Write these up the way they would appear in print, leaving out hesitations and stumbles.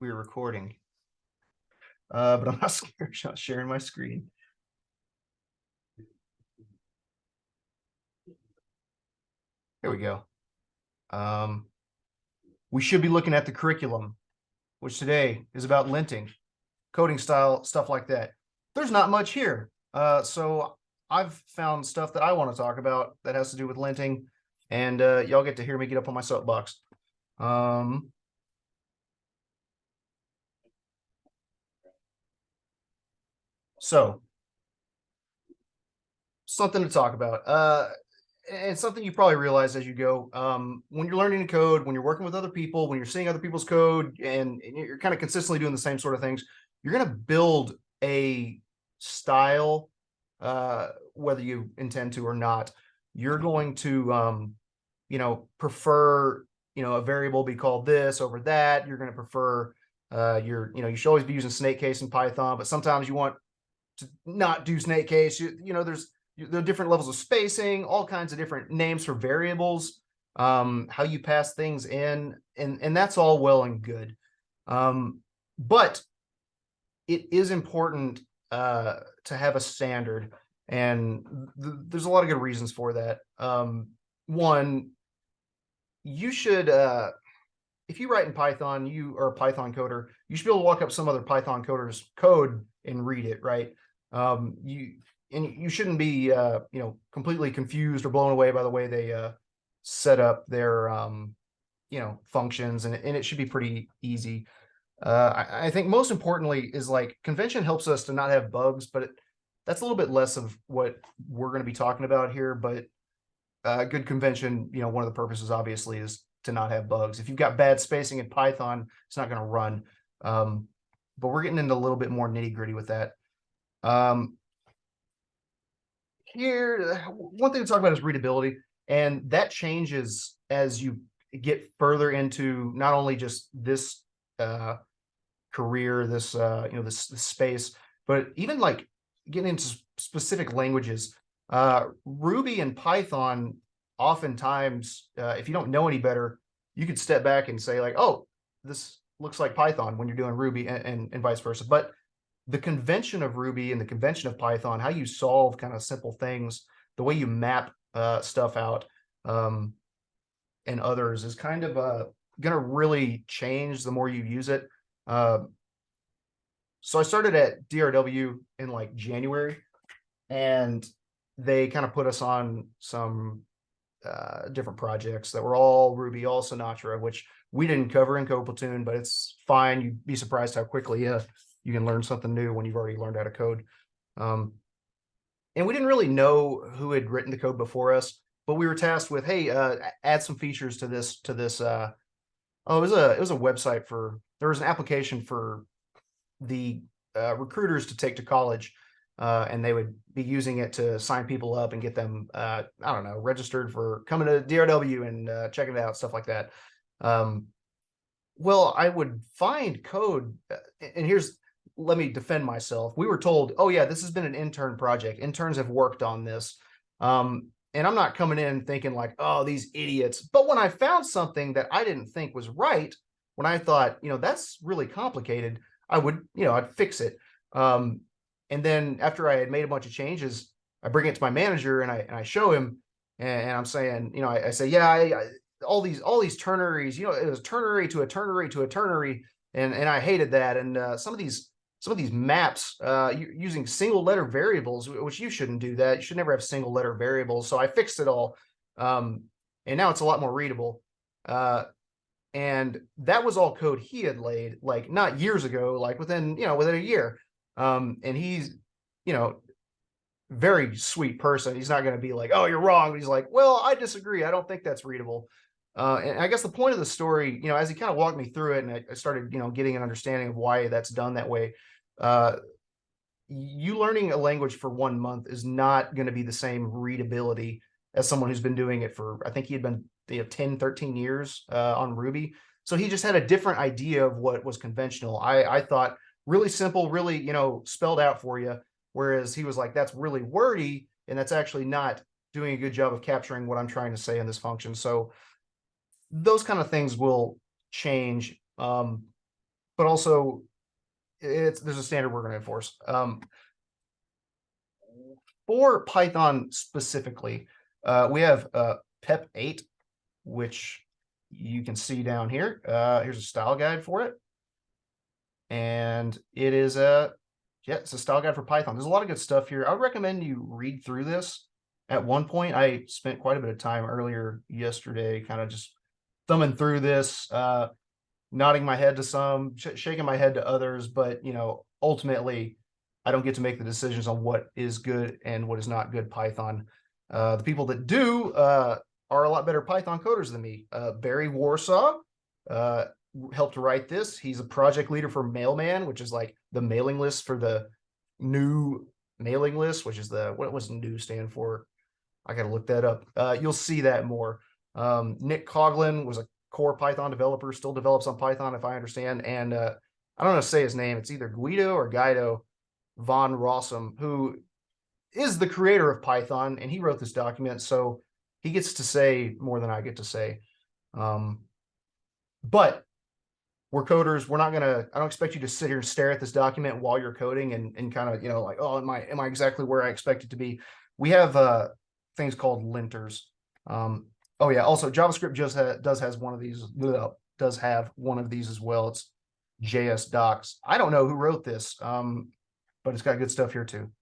we're recording. But I'm not scared about sharing my screen. Here we go. We should be looking at the curriculum, which today is about linting, coding style, stuff like that. There's not much here. So I've found stuff that I want to talk about that has to do with linting, and y'all get to hear me get up on my soapbox. So something to talk about. And something you probably realize as you go, when you're learning to code, when you're working with other people, when you're seeing other people's code, and you're kind of consistently doing the same sort of things, you're going to build a style, whether you intend to or not. You're going to, prefer, a variable be called this over that. You're going to prefer, you should always be using snake case in Python, but sometimes you want to not do snake case. There are different levels of spacing, all kinds of different names for variables, how you pass things in, and that's all well and good. But it is important to have a standard, and there's a lot of good reasons for that. One, you should, if you write in Python, you are a Python coder, you should be able to walk up some other Python coder's code and read it, right? You shouldn't be completely confused or blown away by the way they set up their functions, and it should be pretty easy. I think most importantly is like convention helps us to not have bugs, but that's a little bit less of what we're going to be talking about here. But good convention, one of the purposes obviously is to not have bugs. If you've got bad spacing in Python, it's not going to run. But we're getting into a little bit more nitty gritty with that. Here, one thing to talk about is readability, and that changes as you get further into not only just this career, this this space, but even like getting into specific languages. Ruby and Python, oftentimes, if you don't know any better, you could step back and say like, oh, this looks like Python when you're doing Ruby, and vice versa. But the convention of Ruby and the convention of Python, how you solve kind of simple things, the way you map stuff out, and others is kind of going to really change the more you use it. So I started at DRW in like January, and they kind of put us on some different projects that were all Ruby, all Sinatra, which we didn't cover in Platoon, but it's fine. You'd be surprised how quickly you can learn something new when you've already learned how to code. And we didn't really know who had written the code before us, but we were tasked with, hey, add some features to this. It was a website there was an application for the recruiters to take to college, and they would be using it to sign people up and get them, I don't know, registered for coming to DRW and checking it out, stuff like that. Well, I would find code, and let me defend myself. We were told, oh yeah, this has been an intern project. Interns have worked on this. And I'm not coming in thinking like, oh, these idiots. But when I found something that I didn't think was right, when I thought, that's really complicated, I'd fix it. And then after I had made a bunch of changes, I bring it to my manager and I show him, and I'm saying, I say, yeah, all these ternaries, it was ternary to a ternary to a ternary, and I hated that. And some of these maps using single letter variables, which you shouldn't do that. You should never have single letter variables. So I fixed it all, and now it's a lot more readable. And that was all code he had laid, like not years ago, like within a year. And he's very sweet person. He's not going to be like, oh, you're wrong. But he's like, well, I disagree. I don't think that's readable. And I guess the point of the story, as he kind of walked me through it, and I started, getting an understanding of why that's done that way. You learning a language for 1 month is not going to be the same readability as someone who's been doing it for, I think he had been 10, 13 years on Ruby. So he just had a different idea of what was conventional. I thought really simple, really, spelled out for you. Whereas he was like, that's really wordy, and that's actually not doing a good job of capturing what I'm trying to say in this function. So those kind of things will change. but also there's a standard we're going to enforce. For Python specifically, we have PEP 8, which you can see down here. Here's a style guide for it. And it is it's a style guide for Python. There's a lot of good stuff here. I would recommend you read through this. At one point, I spent quite a bit of time earlier yesterday kind of just thumbing through this, nodding my head to some, shaking my head to others, but ultimately I don't get to make the decisions on what is good and what is not good Python. The people that do are a lot better Python coders than me. Barry Warsaw helped write this. He's a project leader for Mailman, which is like the mailing list for the new mailing list, which is what was new stand for? I got to look that up. You'll see that more. Nick Coughlin was a core Python developer, still develops on Python, if I understand. And I don't know how to say his name. It's either Guido or Guido von Rossum, who is the creator of Python, and he wrote this document, so he gets to say more than I get to say. But we're coders. We're not gonna. I don't expect you to sit here and stare at this document while you're coding and kind of like, oh, am I exactly where I expect it to be? We have things called linters. Oh yeah. Also, JavaScript does have one of these as well. It's JS docs. I don't know who wrote this, but it's got good stuff here too.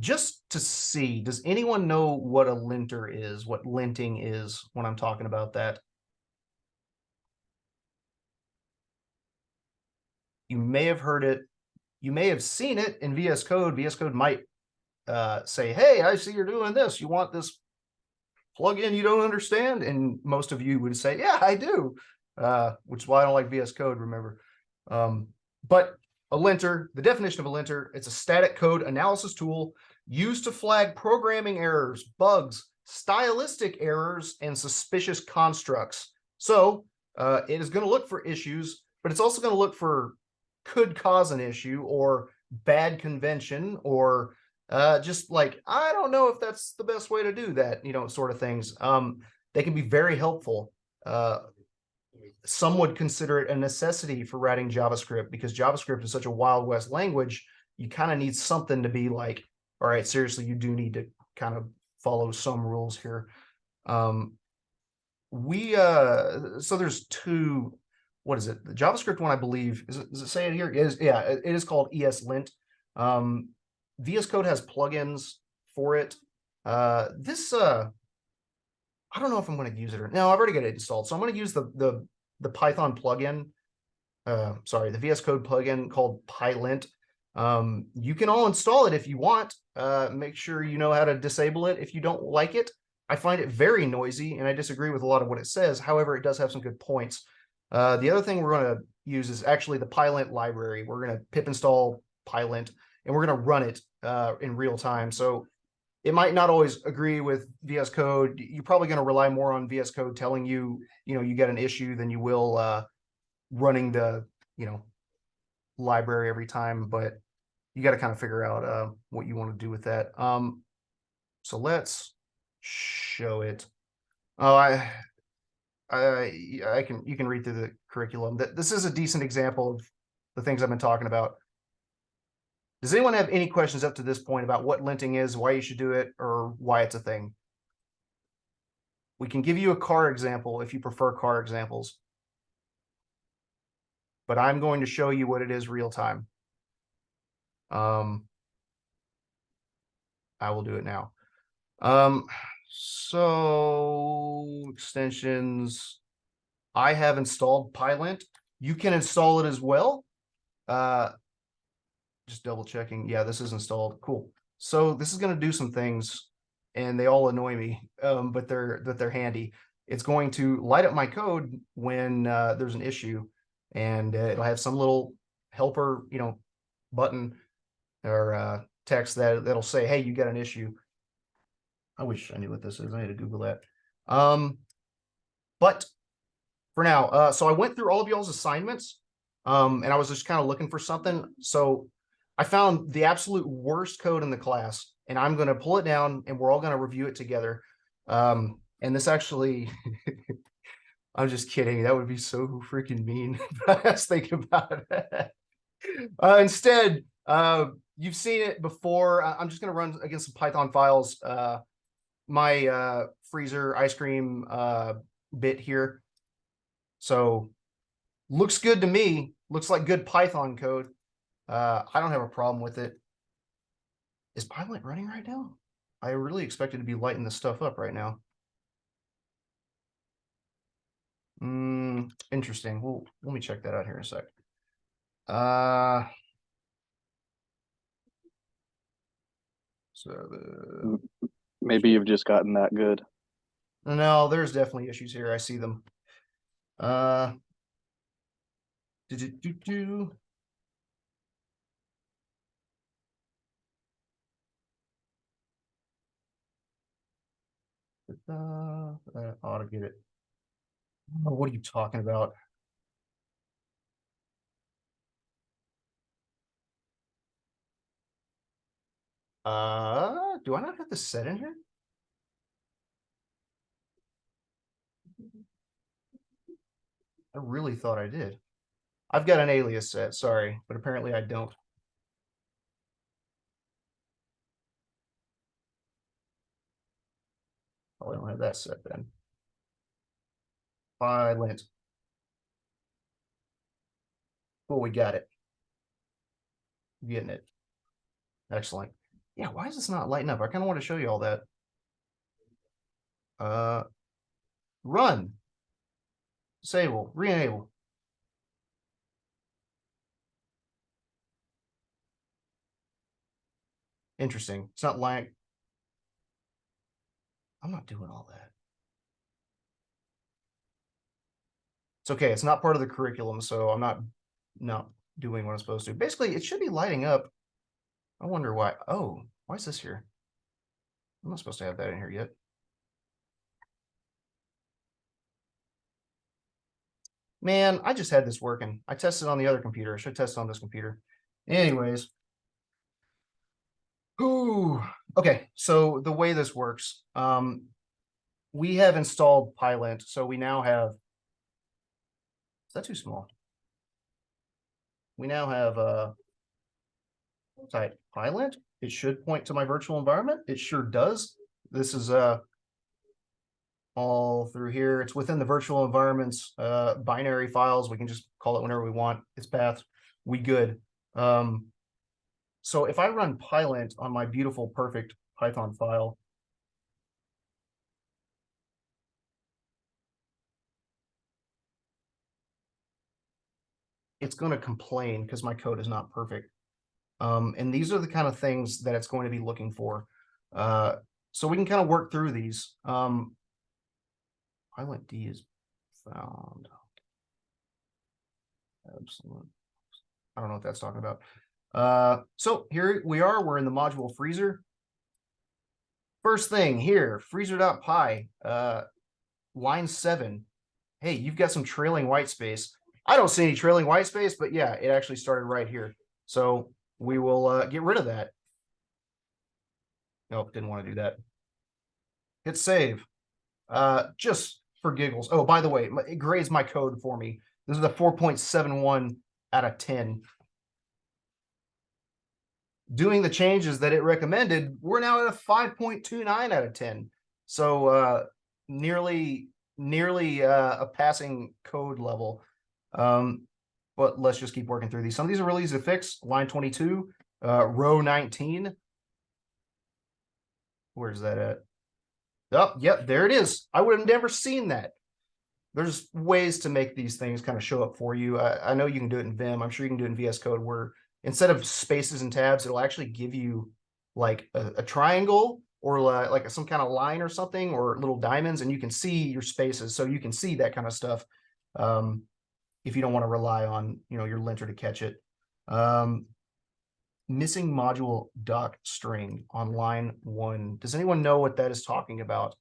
Just to see, does anyone know what a linter is, what linting is when I'm talking about that? You may have heard it. You may have seen it in VS Code. VS Code might say, hey, I see you're doing this. You want this plugin you don't understand? And most of you would say, yeah, I do, which is why I don't like VS Code, remember. But a linter, the definition of a linter, it's a static code analysis tool used to flag programming errors, bugs, stylistic errors, and suspicious constructs. So it is going to look for issues, but it's also going to look for could cause an issue or bad convention or just like, I don't know if that's the best way to do that, sort of things. They can be very helpful. Some would consider it a necessity for writing JavaScript because JavaScript is such a Wild West language. You kind of need something to be like, all right, seriously, you do need to kind of follow some rules here. So there's two, what is it? The JavaScript one, I believe, does it say it here? It is called ESLint. VS Code has plugins for it. I don't know if I'm going to use it or no, I've already got it installed. So I'm going to use the Python plugin, the VS Code plugin called PyLint. You can all install it if you want. Make sure you know how to disable it if you don't like it. I find it very noisy and I disagree with a lot of what it says. However, it does have some good points. The other thing we're going to use is actually the PyLint library. We're going to pip install PyLint and we're going to run it in real time. So it might not always agree with VS Code. You're probably going to rely more on VS Code telling you, you get an issue than you will running the, library every time. But you got to kind of figure out what you want to do with that. So let's show it. Oh, you can read through the curriculum. This is a decent example of the things I've been talking about. Does anyone have any questions up to this point about what linting is, why you should do it, or why it's a thing? We can give you a car example if you prefer car examples. But I'm going to show you what it is real time. I will do it now. So extensions, I have installed PyLint. You can install it as well. Just double checking. Yeah, this is installed. Cool. So this is going to do some things and they all annoy me, but they're handy. It's going to light up my code when there's an issue, and it'll have some little helper, button or text that'll say, hey, you got an issue. I wish I knew what this is. I need to Google that. But for now, so I went through all of y'all's assignments, and I was just kind of looking for something. So I found the absolute worst code in the class, and I'm going to pull it down, and we're all going to review it together. And this actually, I'm just kidding. That would be so freaking mean. Let's think about it. Instead, you've seen it before. I'm just going to run against some Python files. My freezer ice cream bit here. So looks good to me. Looks like good Python code. I don't have a problem with it. Is Pilot running right now? I really expected to be lighting this stuff up right now. Interesting. Well, let me check that out here in a sec. So maybe you've just gotten that good. No, there's definitely issues here. I see them. Do. I ought to get it. Oh, what are you talking about? Do I not have this set in here? I really thought I did. I've got an alias set, sorry, but apparently I don't. Probably don't have that set then. Violent. Cool, we got it. Getting it. Excellent. Yeah, why is this not lighting up? I kind of want to show you all that. Run. Disable. Re-enable. Interesting. It's not like I'm not doing all that. It's okay. It's not part of the curriculum, so I'm not doing what I'm supposed to. Basically, it should be lighting up. I wonder why. Oh, why is this here? I'm not supposed to have that in here yet. Man, I just had this working. I tested on the other computer. I should test on this computer. Anyways. Ooh. Okay, so the way this works, we have installed Pylint, so we now have. Is that too small? We now have type Pylint. It should point to my virtual environment. It sure does. This is all through here. It's within the virtual environment's binary files. We can just call it whenever we want. It's path. We good. So if I run Pylint on my beautiful, perfect Python file, it's going to complain because my code is not perfect. And these are the kind of things that it's going to be looking for. So we can kind of work through these. Pylint D is found. Excellent. I don't know what that's talking about. So here we are. We're in the module freezer. First thing here, freezer.py, line 7. Hey, you've got some trailing white space. I don't see any trailing white space, but yeah, it actually started right here. So we will get rid of that. Nope, didn't want to do that. Hit save. Just for giggles. Oh, by the way, it grades my code for me. This is a 4.71 out of 10. Doing the changes that it recommended, we're now at a 5.29 out of 10. So nearly a passing code level. But let's just keep working through these. Some of these are really easy to fix. Line 22, row 19. Where's that at? Oh, yep, there it is. I would have never seen that. There's ways to make these things kind of show up for you. I know you can do it in Vim. I'm sure you can do it in VS Code where instead of spaces and tabs, it'll actually give you like a triangle or like some kind of line or something or little diamonds, and you can see your spaces. So you can see that kind of stuff if you don't want to rely on your linter to catch it. Missing module doc string on line 1. Does anyone know what that is talking about?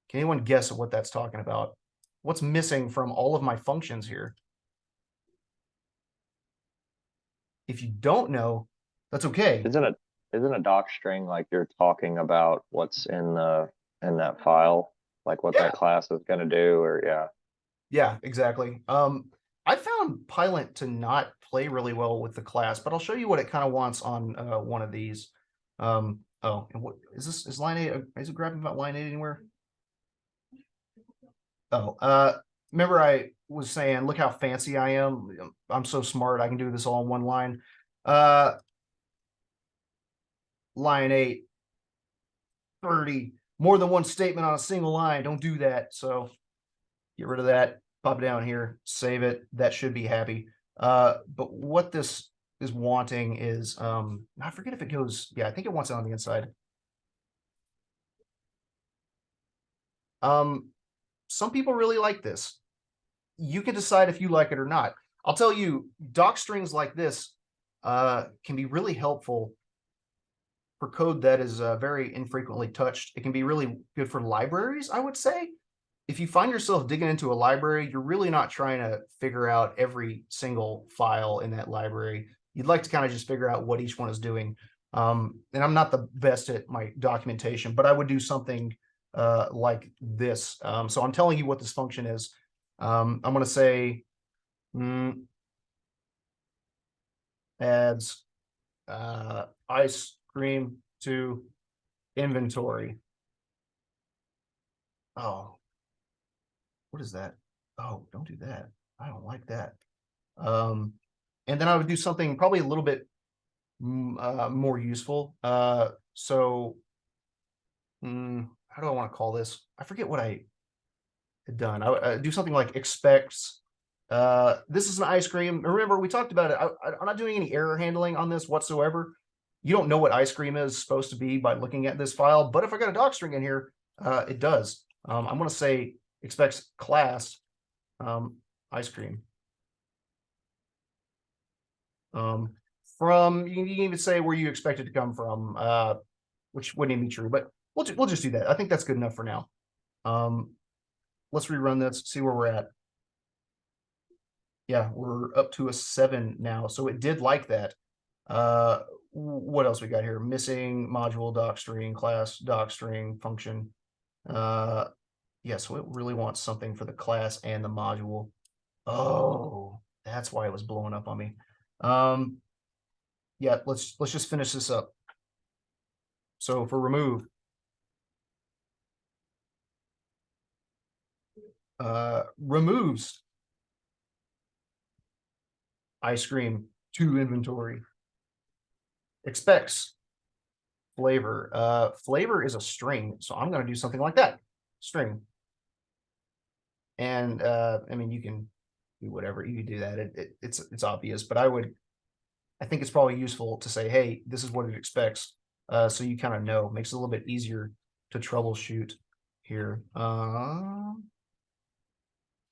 Can anyone guess what that's talking about? What's missing from all of my functions here? If you don't know, that's okay. Isn't a doc string like you're talking about what's in that file, like what that class is going to do, or yeah. Yeah, exactly. I found Pylint to not play really well with the class, but I'll show you what it kind of wants on one of these. Oh, and what is this? Is line 8? Is it grabbing about line 8 anywhere? Oh, remember I was saying, look how fancy I am. I'm so smart. I can do this all in one line. Line 8, 30, more than one statement on a single line. Don't do that. So get rid of that, pop it down here, save it. That should be happy. But what this is wanting is, I forget if it goes, yeah, I think it wants it on the inside. Some people really like this. You can decide if you like it or not. I'll tell you, doc strings like this can be really helpful for code that is very infrequently touched. It can be really good for libraries, I would say. If you find yourself digging into a library, you're really not trying to figure out every single file in that library. You'd like to kind of just figure out what each one is doing. And I'm not the best at my documentation, but I would do something like this. So I'm telling you what this function is. I'm going to say adds ice cream to inventory. Oh, what is that? Oh, don't do that. I don't like that. And then I would do something probably a little bit more useful. So how do I want to call this? I forget what I had done. I would do something like expects. This is an ice cream. Remember, we talked about it. I'm not doing any error handling on this whatsoever. You don't know what ice cream is supposed to be by looking at this file, but if I got a doc string in here, it does. I'm going to say expects class ice cream. From you can even say where you expect it to come from, which wouldn't even be true, but we'll just do that. I think that's good enough for now. Let's rerun this, see where we're at. Yeah, we're up to a 7 now, so it did like that. What else we got here? Missing module, doc string, class, doc string, function. Yeah, so it really wants something for the class and the module. Oh, that's why it was blowing up on me. Yeah, let's just finish this up. So for remove, removes ice cream to inventory. Expects flavor. Flavor is a string, so I'm going to do something like that. String. And I mean, you can do whatever, you can do that. It's obvious, but I think it's probably useful to say, hey, this is what it expects. So you kind of know, makes it a little bit easier to troubleshoot here.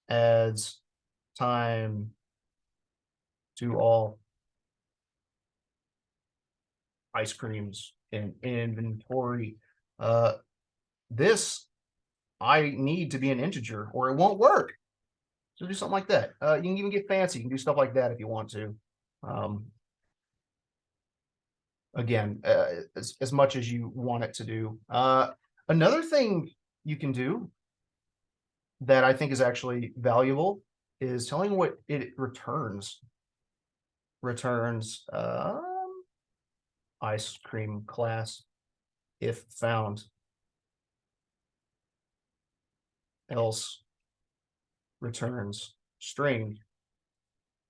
Adds time to all ice creams in inventory. This I need to be an integer or it won't work. So do something like that. You can even get fancy. You can do stuff like that if you want to. Again, as much as you want it to do. Another thing you can do that I think is actually valuable is telling what it returns. Returns ice cream class if found. Else returns string.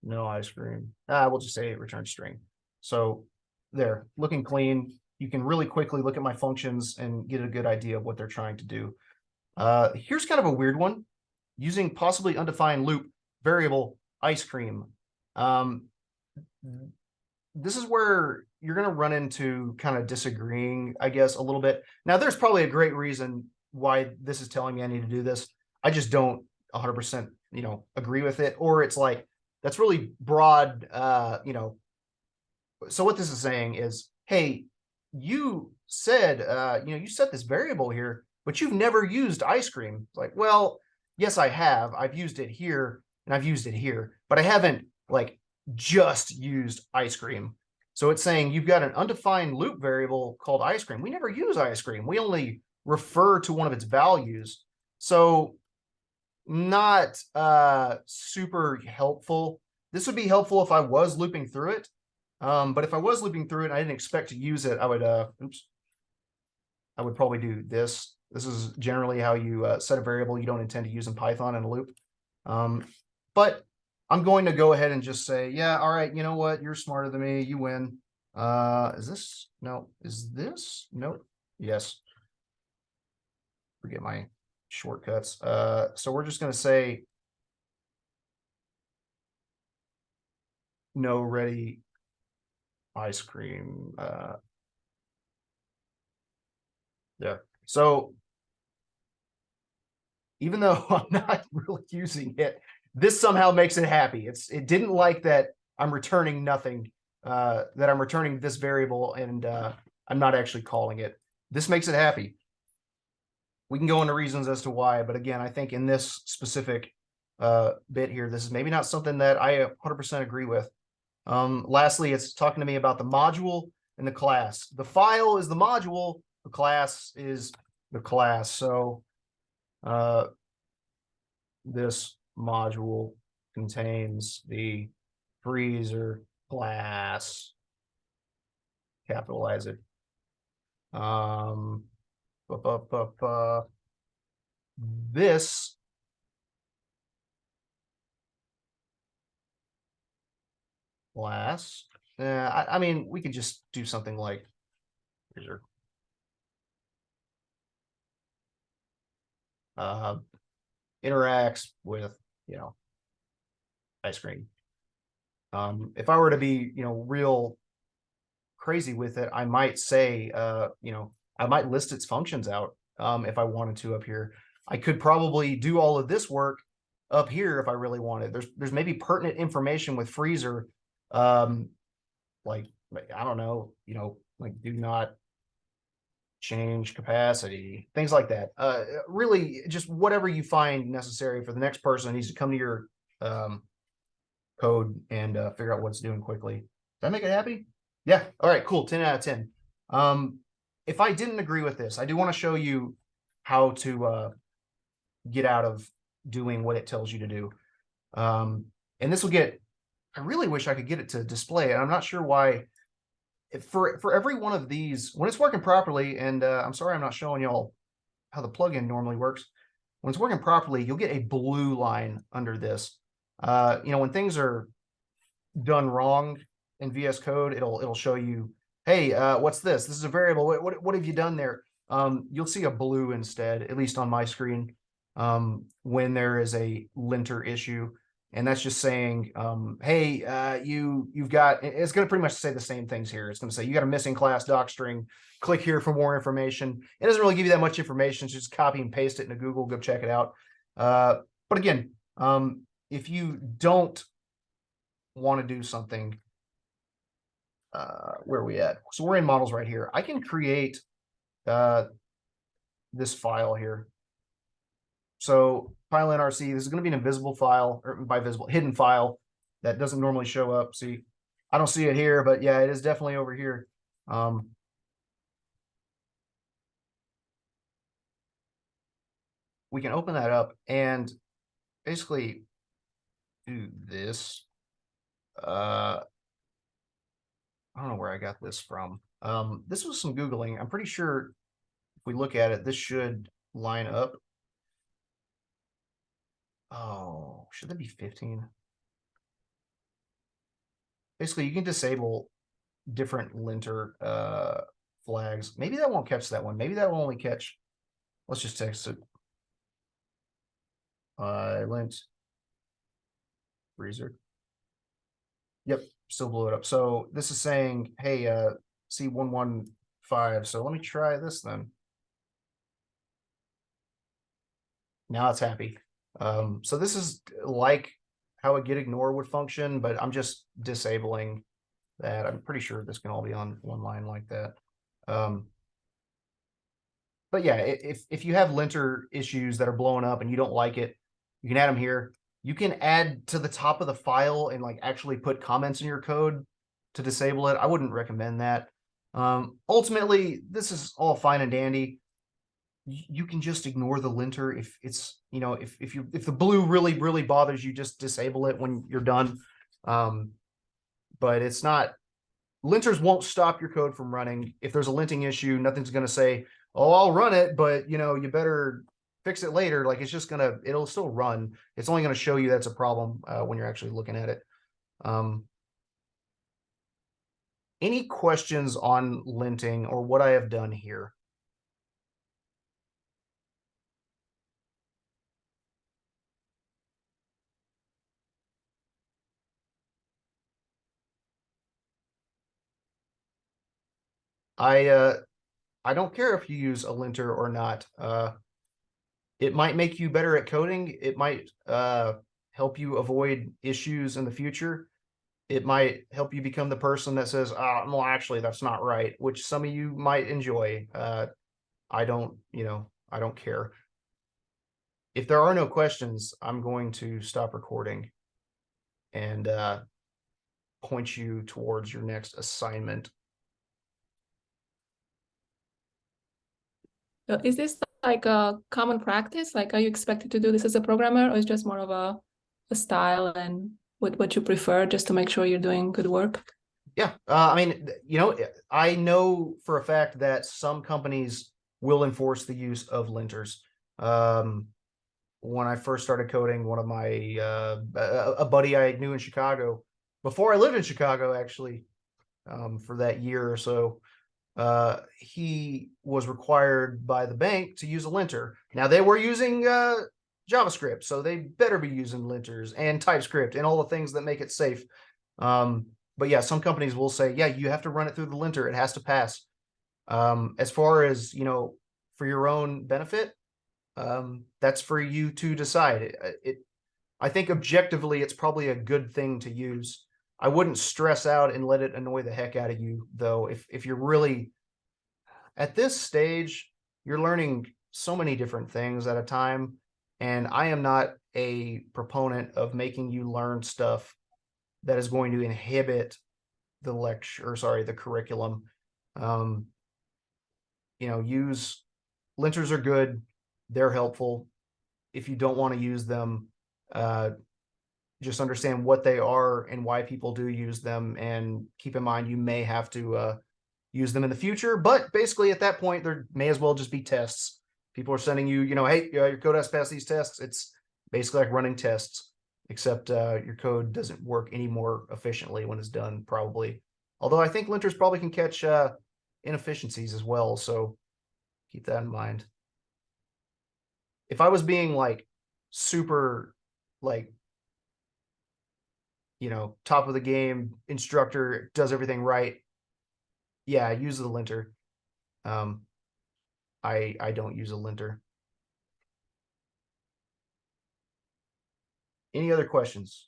No ice cream. We'll just say it returns string. So there, looking clean. You can really quickly look at my functions and get a good idea of what they're trying to do. Here's kind of a weird one. Using possibly undefined loop variable ice cream. This is where you're going to run into kind of disagreeing, I guess, a little bit. Now, there's probably a great reason why this is telling me I need to do this. I just don't 100%, agree with it. Or it's like, that's really broad, So what this is saying is, hey, you said, you set this variable here, but you've never used ice cream. It's like, well, yes, I have. I've used it here and I've used it here, but I haven't just used ice cream. So it's saying you've got an undefined loop variable called ice cream. We never use ice cream. We only refer to one of its values. So not super helpful. This would be helpful if I was looping through it. But if I was looping through it and I didn't expect to use it, I would I would probably do this. This is generally how you set a variable you don't intend to use in Python in a loop. But I'm going to go ahead and just say, yeah, all right, you know what? You're smarter than me. You win. Is this? No. Is this? Nope. Yes. Forget my shortcuts. So we're just going to say no ready ice cream. Yeah. So even though I'm not really using it, this somehow makes it happy. It didn't like that I'm returning nothing, that I'm returning this variable and I'm not actually calling it. This makes it happy. We can go into reasons as to why, but again, I think in this specific bit here, this is maybe not something that I 100% agree with. Lastly, it's talking to me about the module and the class. The file is the module, the class is the class. So this module contains the freezer class. Capitalize it. This class. I mean, we could just do something like freezer. Interacts with, you know, ice cream. If I were to be, you know, real crazy with it, I might say, you know, I might list its functions out if I wanted to up here. I could probably do all of this work up here if I really wanted. There's maybe pertinent information with freezer, like I don't know, you know, like do not change capacity, things like that. Really, just whatever you find necessary for the next person needs to come to your code and figure out what it's doing quickly. Does that make it happy? Yeah. All right, cool. 10 out of 10. If I didn't agree with this, I do want to show you how to get out of doing what it tells you to do. And this will get, I really wish I could get it to display, and I'm not sure why. For every one of these, when it's working properly, and I'm sorry I'm not showing y'all how the plugin normally works. When it's working properly, you'll get a blue line under this. You know, when things are done wrong in VS Code, it'll show you, hey, what's this? This is a variable. What have you done there? You'll see a blue instead, at least on my screen, when there is a linter issue. And that's just saying, hey, you've got, it's going to pretty much say the same things here. It's going to say you got a missing class docstring. Click here for more information. It doesn't really give you that much information. So just copy and paste it into Google. Go check it out. But again, if you don't want to do something, where are we at? So we're in models right here. I can create this file here. So file nrc, this is going to be an invisible file, or by visible, hidden file that doesn't normally show up. See, I don't see it here, but yeah, it is definitely over here. We can open that up and basically do this. I don't know where I got this from. This was some Googling. I'm pretty sure if we look at it, this should line up. Oh, should that be 15? Basically, you can disable different linter flags. Maybe that won't catch that one. Maybe that will only catch. Let's just text it. Lint freezer. Yep, still blew it up. So this is saying, hey, C115. So let me try this then. Now it's happy. So this is like how a get ignore would function, but I'm just disabling that. I'm pretty sure this can all be on one line like that. But yeah, if you have linter issues that are blowing up and you don't like it, you can add them here. You can add to the top of the file and like actually put comments in your code to disable it. I wouldn't recommend that. Ultimately, this is all fine and dandy. you can just ignore the linter if it's, if the blue really bothers you, just disable it when you're done. But it's not, linters won't stop your code from running. If there's a linting issue, nothing's going to say, oh, I'll run it, but you better fix it later. Like, it's just gonna, it'll still run. It's only going to show you that's a problem when you're actually looking at it. Any questions on linting or what I have done here? I don't care if you use a linter or not. It might make you better at coding. It might help you avoid issues in the future. It might help you become the person that says, well, actually, that's not right, which some of you might enjoy. I don't, I don't care. If there are no questions, I'm going to stop recording and point you towards your next assignment. Is this like a common practice? Like, are you expected to do this as a programmer, or is just more of a style and what you prefer, just to make sure you're doing good work? Yeah, I mean, I know for a fact that some companies will enforce the use of linters. When I first started coding, one of my a buddy I knew in Chicago before I lived in Chicago, actually, for that year or so, he was required by the bank to use a linter. Now they were using JavaScript, so they better be using linters and TypeScript and all the things that make it safe. But yeah, some companies will say, yeah, you have to run it through the linter. It has to pass. As far as, for your own benefit, that's for you to decide. I think objectively, it's probably a good thing to use. I wouldn't stress out and let it annoy the heck out of you, though. If you're really at this stage, you're learning so many different things at a time, and I am not a proponent of making you learn stuff that is going to inhibit the lecture, or sorry, the curriculum. Use linters are good. They're helpful. If you don't want to use them, just understand what they are and why people do use them, and keep in mind you may have to use them in the future. But basically, at that point, there may as well just be tests. People are sending you, hey, your code has to pass these tests. It's basically like running tests, except your code doesn't work any more efficiently when it's done, probably. Although I think linters probably can catch inefficiencies as well, so keep that in mind. If I was being like super, like, top of the game instructor, does everything right, yeah, use the linter. I don't use a linter. Any other questions?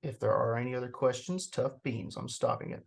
If there are any other questions, tough beans, I'm stopping it.